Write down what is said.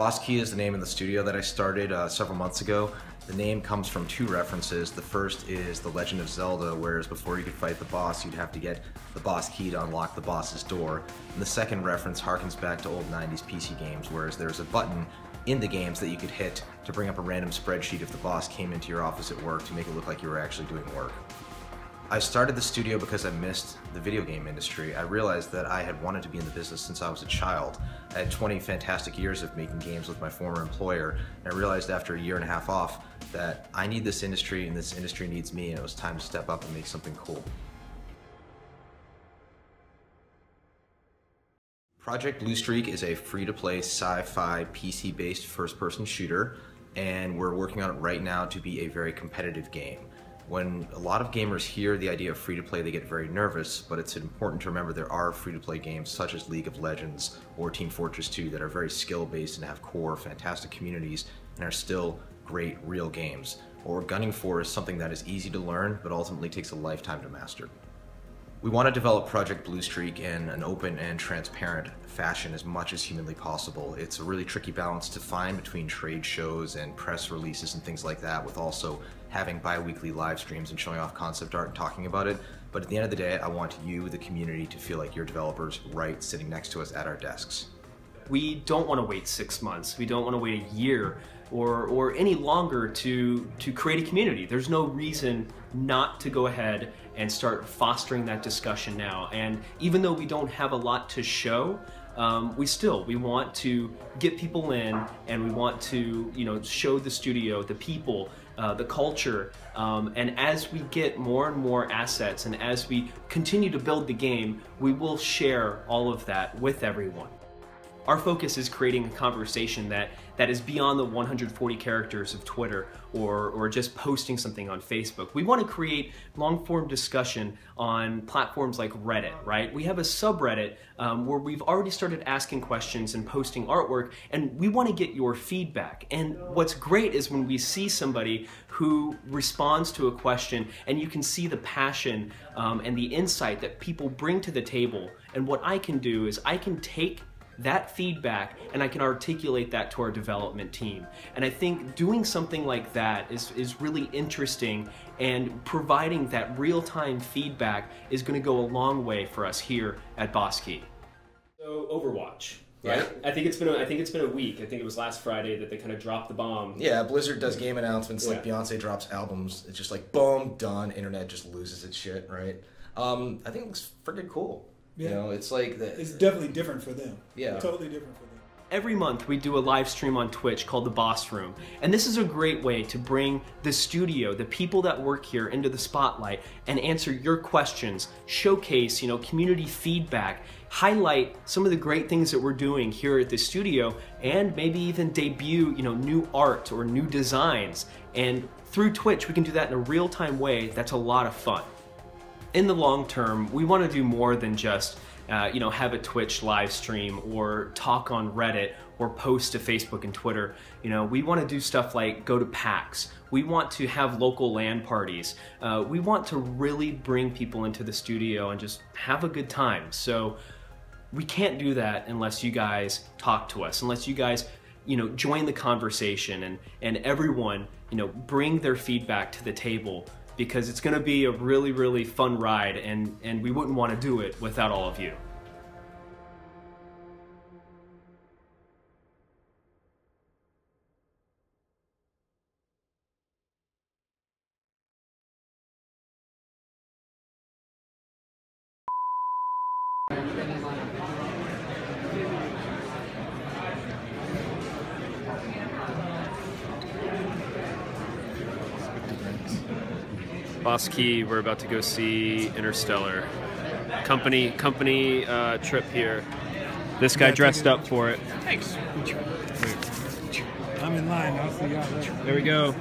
Boss Key is the name of the studio that I started several months ago. The name comes from two references. The first is The Legend of Zelda, whereas before you could fight the boss, you'd have to get the boss key to unlock the boss's door. And the second reference harkens back to old 90s PC games, whereas there's a button in the games that you could hit to bring up a random spreadsheet if the boss came into your office at work to make it look like you were actually doing work. I started the studio because I missed the video game industry. I realized that I had wanted to be in the business since I was a child. I had 20 fantastic years of making games with my former employer, and I realized after a year and a half off that I need this industry and this industry needs me, and it was time to step up and make something cool. Project BlueStreak is a free-to-play sci-fi PC-based first-person shooter, and we're working on it right now to be a very competitive game. When a lot of gamers hear the idea of free-to-play, they get very nervous, but it's important to remember there are free-to-play games such as League of Legends or Team Fortress 2 that are very skill-based and have core, fantastic communities and are still great, real games. What we're gunning for is something that is easy to learn, but ultimately takes a lifetime to master. We want to develop Project BlueStreak in an open and transparent fashion as much as humanly possible. It's a really tricky balance to find between trade shows and press releases and things like that, with also having bi-weekly live streams and showing off concept art and talking about it. But at the end of the day, I want you, the community, to feel like you're developers right sitting next to us at our desks. We don't want to wait 6 months. We don't want to wait a year or any longer to create a community. There's no reason not to go ahead and start fostering that discussion now. And even though we don't have a lot to show, we want to get people in, and we want to, show the studio, the people, the culture, and as we get more and more assets and as we continue to build the game, we will share all of that with everyone. Our focus is creating a conversation that is beyond the 140 characters of Twitter or just posting something on Facebook. We want to create long-form discussion on platforms like Reddit, right? We have a subreddit where we've already started asking questions and posting artwork, and we want to get your feedback. And what's great is when we see somebody who responds to a question and you can see the passion and the insight that people bring to the table. And what I can do is I can take that feedback and I can articulate that to our development team. And I think doing something like that is really interesting, and providing that real-time feedback is going to go a long way for us here at Boss Key. So Overwatch, right? Yeah. I think it's been a week. I think it was last Friday that they kind of dropped the bomb. Yeah, Blizzard does game announcements like Beyonce drops albums. It's just like boom, done. Internet just loses its shit, right? I think it looks freaking cool. Yeah. It's like it's definitely different for them. Yeah. Totally different for them. Every month we do a live stream on Twitch called The Boss Room, and this is a great way to bring the studio, the people that work here, into the spotlight and answer your questions, showcase, community feedback, highlight some of the great things that we're doing here at the studio, and maybe even debut, new art or new designs. And through Twitch we can do that in a real-time way that's a lot of fun. In the long term, we want to do more than just have a Twitch live stream or talk on Reddit or post to Facebook and Twitter. We want to do stuff like go to PAX. We want to have local LAN parties. We want to really bring people into the studio and just have a good time. So we can't do that unless you guys talk to us, unless you guys join the conversation and everyone bring their feedback to the table, because it's going to be a really, really fun ride, and we wouldn't want to do it without all of you. Boss Key, we're about to go see Interstellar. Company trip here. This guy dressed up for it. Thanks. I'm in line. I'll see y'all later. There we go.